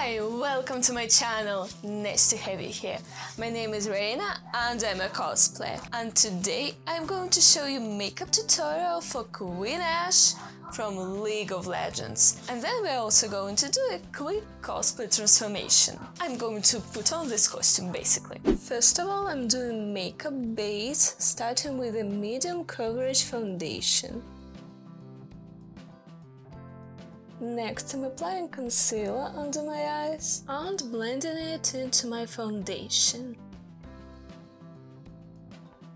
Hi, welcome to my channel. Nice to have you here. My name is Rayna and I'm a cosplayer. And today I'm going to show you makeup tutorial for Queen Ashe from League of Legends. And then we're also going to do a quick cosplay transformation. I'm going to put on this costume basically. First of all, I'm doing makeup base, starting with a medium coverage foundation. Next, I'm applying concealer under my eyes and blending it into my foundation.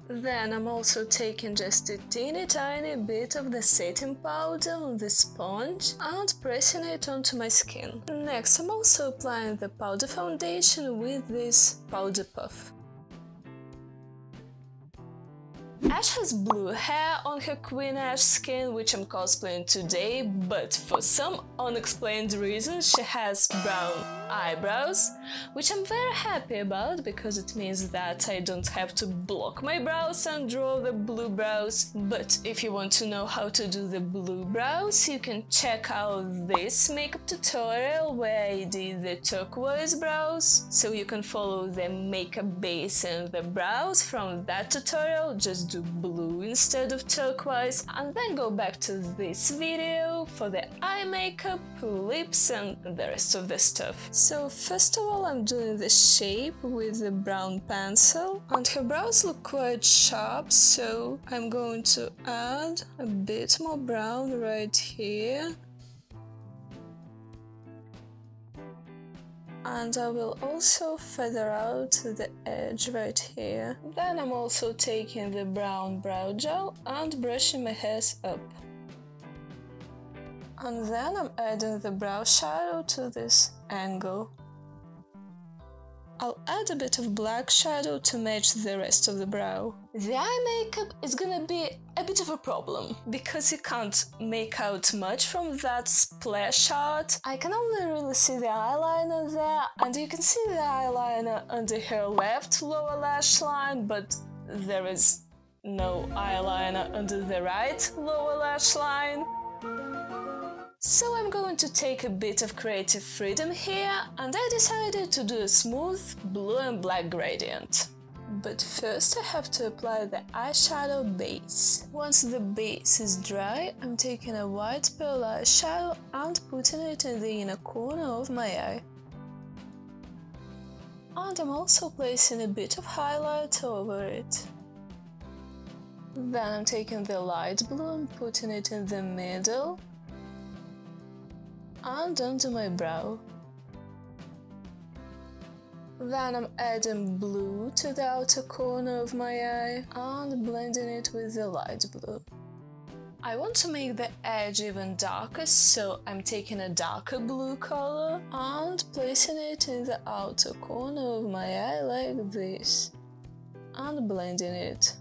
Then I'm also taking just a teeny tiny bit of the setting powder on the sponge and pressing it onto my skin. Next, I'm also applying the powder foundation with this powder puff. Ashe has blue hair on her Queen Ashe skin, which I'm cosplaying today, but for some unexplained reason she has brown eyebrows, which I'm very happy about because it means that I don't have to block my brows and draw the blue brows. But if you want to know how to do the blue brows, you can check out this makeup tutorial where I did the turquoise brows, so you can follow the makeup base and the brows from that tutorial. Just do blue instead of turquoise, and then go back to this video for the eye makeup, lips and the rest of the stuff. So first of all, I'm doing the shape with the brown pencil, and her brows look quite sharp, so I'm going to add a bit more brown right here. And I will also feather out the edge right here. Then I'm also taking the brown brow gel and brushing my hairs up. And then I'm adding the brow shadow to this angle. I'll add a bit of black shadow to match the rest of the brow. The eye makeup is gonna be a bit of a problem, because you can't make out much from that splash art. I can only really see the eyeliner there, and you can see the eyeliner under her left lower lash line, but there is no eyeliner under the right lower lash line. So I'm going to take a bit of creative freedom here, and I decided to do a smooth blue and black gradient. But first I have to apply the eyeshadow base. Once the base is dry, I'm taking a white pearl eyeshadow and putting it in the inner corner of my eye. And I'm also placing a bit of highlight over it. Then I'm taking the light blue and putting it in the middle and under my brow. Then I'm adding blue to the outer corner of my eye and blending it with the light blue. I want to make the edge even darker, so I'm taking a darker blue color and placing it in the outer corner of my eye like this and blending it.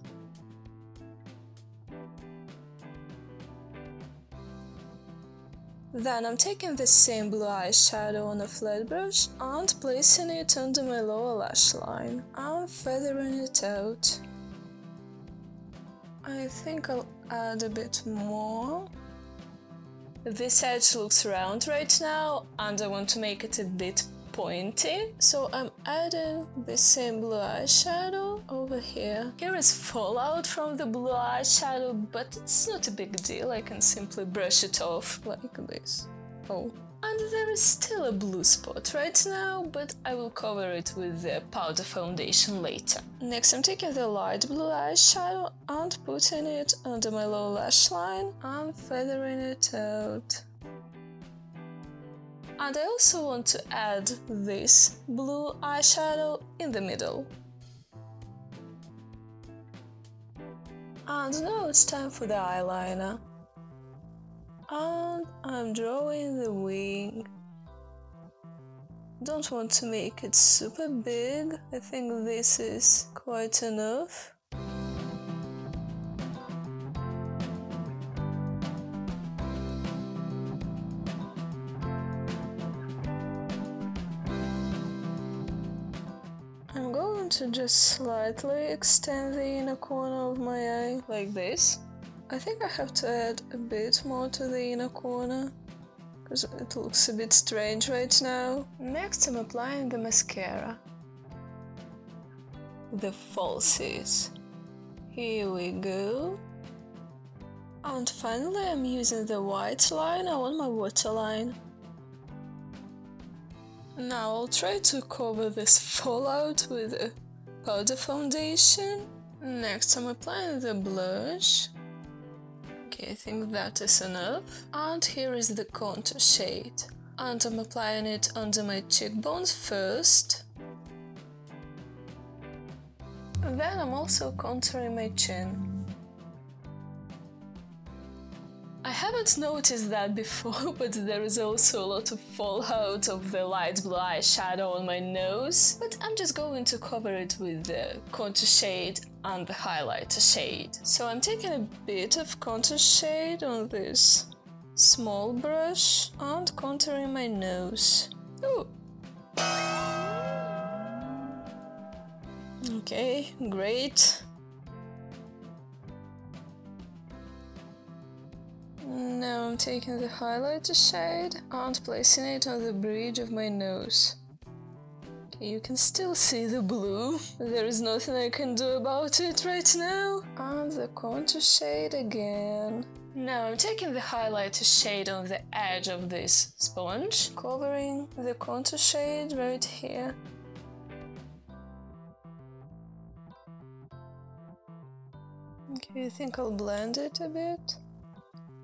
Then I'm taking the same blue eyeshadow on a flat brush and placing it under my lower lash line and feathering it out. I think I'll add a bit more. This edge looks round right now and I want to make it a bit pointy, so I'm adding the same blue eyeshadow over here. Here is fallout from the blue eyeshadow, but it's not a big deal, I can simply brush it off like this. Oh. And there is still a blue spot right now, but I will cover it with the powder foundation later. Next I'm taking the light blue eyeshadow and putting it under my lower lash line and feathering it out. And I also want to add this blue eyeshadow in the middle. And now it's time for the eyeliner. And I'm drawing the wing. Don't want to make it super big, I think this is quite enough. I'm going to just slightly extend the inner corner of my eye, like this. I think I have to add a bit more to the inner corner. because it looks a bit strange right now. Next I'm applying the mascara. The falsies. Here we go. And finally I'm using the white liner on my waterline. Now I'll try to cover this fallout with a powder foundation. Next I'm applying the blush. Okay, I think that is enough. And here is the contour shade. And I'm applying it under my cheekbones first. Then I'm also contouring my chin. I haven't noticed that before, but there is also a lot of fallout of the light blue eyeshadow on my nose. But I'm just going to cover it with the contour shade and the highlighter shade. So I'm taking a bit of contour shade on this small brush and contouring my nose. Ooh. Okay, great. Now I'm taking the highlighter shade and placing it on the bridge of my nose. Okay, you can still see the blue. There is nothing I can do about it right now. And the contour shade again. Now I'm taking the highlighter shade on the edge of this sponge, covering the contour shade right here. Okay, I think I'll blend it a bit.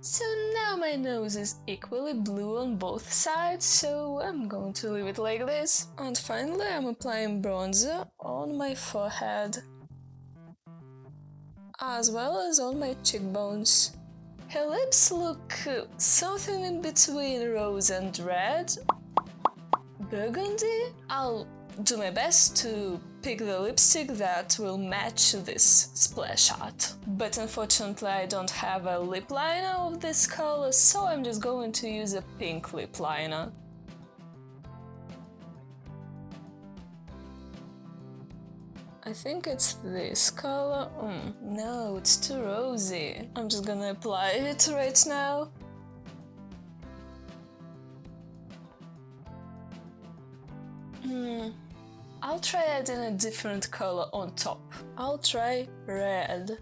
So now my nose is equally blue on both sides, so I'm going to leave it like this. And finally I'm applying bronzer on my forehead, as well as on my cheekbones. Her lips look something in between rose and red. Burgundy? I'll do my best to pick the lipstick that will match this splash art. But unfortunately I don't have a lip liner of this color, so I'm just going to use a pink lip liner. I think it's this color. No, it's too rosy. I'm just gonna apply it right now. I'll try adding a different color on top. I'll try red.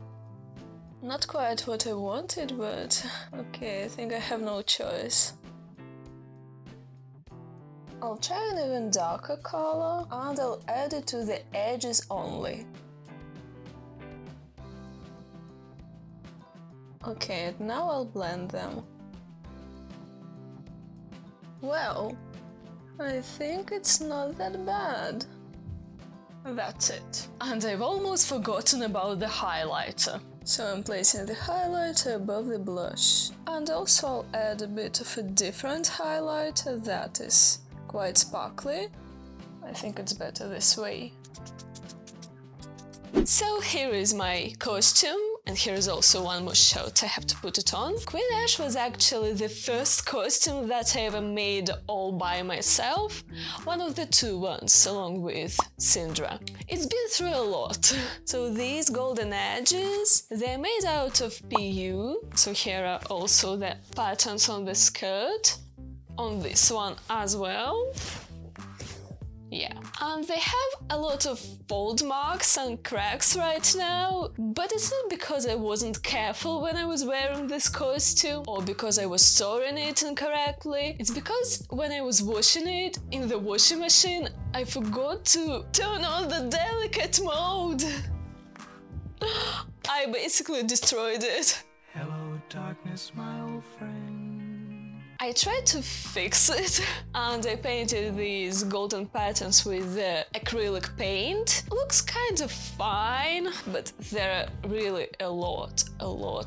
Not quite what I wanted, but okay, I think I have no choice. I'll try an even darker color and I'll add it to the edges only. Okay, now I'll blend them. Well, I think it's not that bad. That's it. And I've almost forgotten about the highlighter. So I'm placing the highlighter above the blush. And also I'll add a bit of a different highlighter that is quite sparkly. I think it's better this way. So here is my costume. And here's also one more shot, I have to put it on. Queen Ashe was actually the first costume that I ever made all by myself. One of the two ones, along with Syndra. It's been through a lot. So these golden edges, they're made out of PU. So here are also the patterns on the skirt. On this one as well. Yeah, and they have a lot of fold marks and cracks right now, but it's not because I wasn't careful when I was wearing this costume or because I was storing it incorrectly. It's because when I was washing it in the washing machine, I forgot to turn on the delicate mode. I basically destroyed it. Hello, darkness, my old friend. I tried to fix it and I painted these golden patterns with acrylic paint. Looks kind of fine, but there are really a lot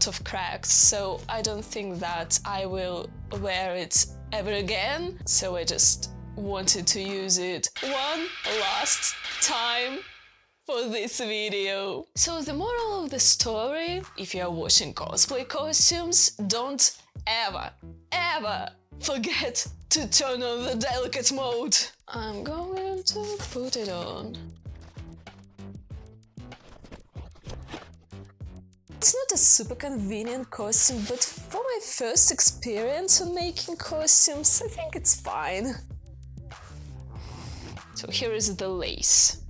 of cracks, so I don't think that I will wear it ever again. So I just wanted to use it one last time for this video. So the moral of the story, if you're washing cosplay costumes, don't ever forget to turn on the delicate mode. I'm going to put it on. It's not a super convenient costume, but for my first experience on making costumes, I think it's fine. So here is the lace.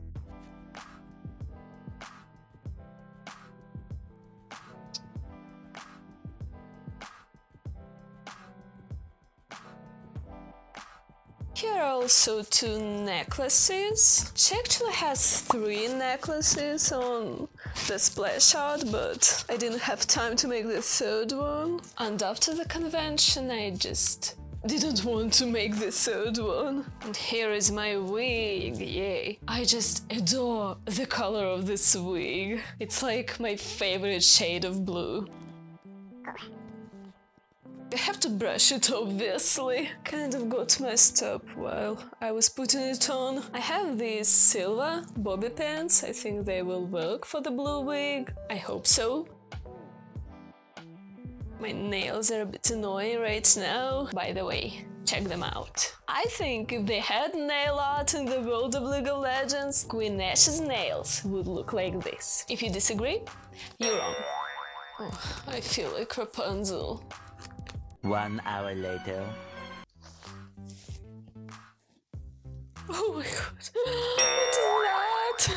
Here are also 2 necklaces. She actually has 3 necklaces on the splash art, but I didn't have time to make the 3rd one. And after the convention, I just didn't want to make the 3rd one. And here is my wig, yay! I just adore the color of this wig. It's like my favorite shade of blue. I have to brush it, obviously. Kind of got messed up while I was putting it on. I have these silver bobby pins. I think they will work for the blue wig. I hope so. My nails are a bit annoying right now. By the way, check them out. I think if they had nail art in the world of League of Legends, Queen Ashe's nails would look like this. If you disagree, you're wrong. Oh, I feel like Rapunzel. 1 hour later. Oh my god, what is that?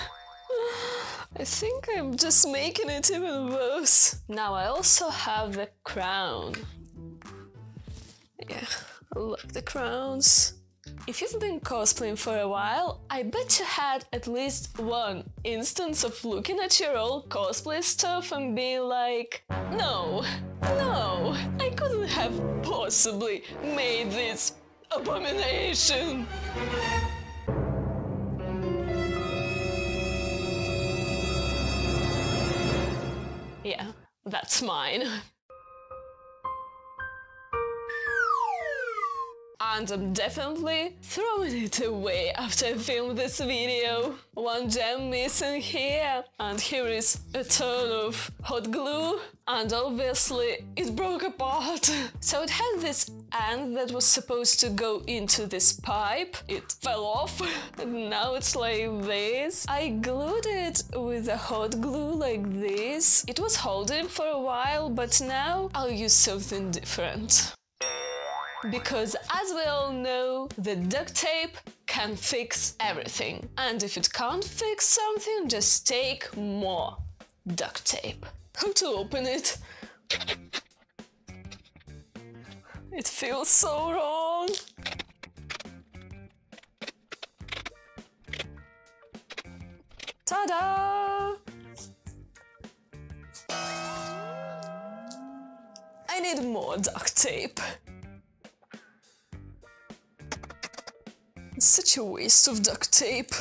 I think I'm just making it even worse. Now I also have the crown. Yeah, I love the crowns. If you've been cosplaying for a while, I bet you had at least one instance of looking at your old cosplay stuff and being like, no, I couldn't have possibly made this abomination. Yeah, that's mine. And I'm definitely throwing it away after I filmed this video. One gem missing here, and here is a ton of hot glue, and obviously it broke apart. So it had this end that was supposed to go into this pipe. It fell off, and now it's like this. I glued it with a hot glue like this. It was holding for a while, but now I'll use something different. Because as we all know, the duct tape can fix everything. And if it can't fix something, just take more duct tape. How to open it? It feels so wrong. Ta-da! I need more duct tape. It's such a waste of duct tape.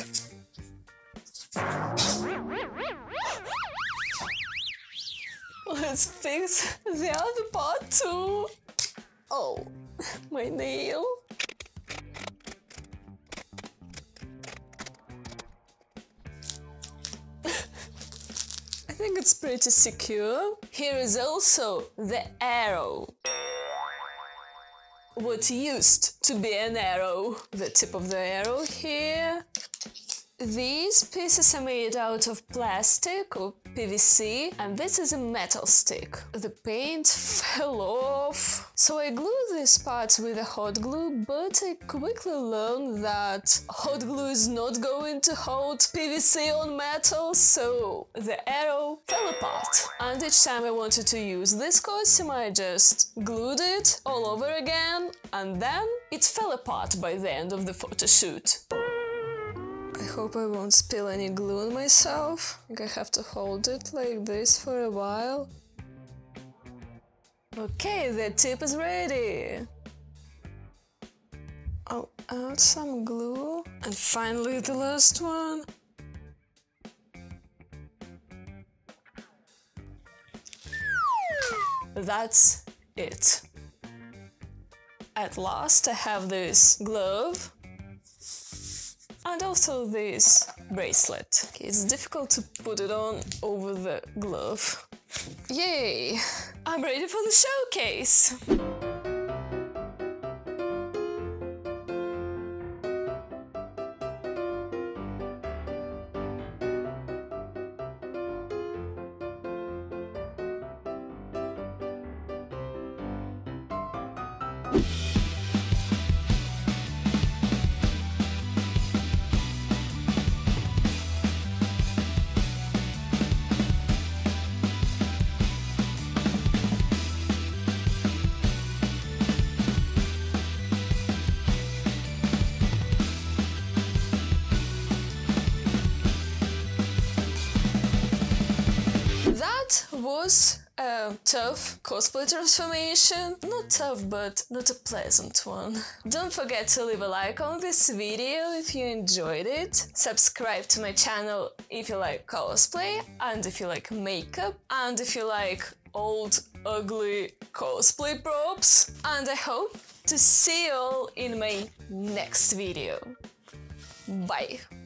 Let's fix the other part too. Oh, my nail. I think it's pretty secure. Here is also the arrow. What used to be an arrow. The tip of the arrow here. These pieces are made out of plastic or PVC, and this is a metal stick. The paint fell off. So I glued these parts with a hot glue, but I quickly learned that hot glue is not going to hold PVC on metal, so the arrow fell apart. And each time I wanted to use this costume, I just glued it all over again, and then it fell apart by the end of the photo shoot. I hope I won't spill any glue on myself. I think I have to hold it like this for a while. Okay, the tip is ready. I'll add some glue. And finally the last one. That's it. At last I have this glove. And also this bracelet. Okay, it's difficult to put it on over the glove. Yay! I'm ready for the showcase! That was a tough cosplay transformation. Not tough, but not a pleasant one. Don't forget to leave a like on this video if you enjoyed it. Subscribe to my channel if you like cosplay, and if you like makeup, and if you like old, ugly cosplay props. And I hope to see you all in my next video. Bye!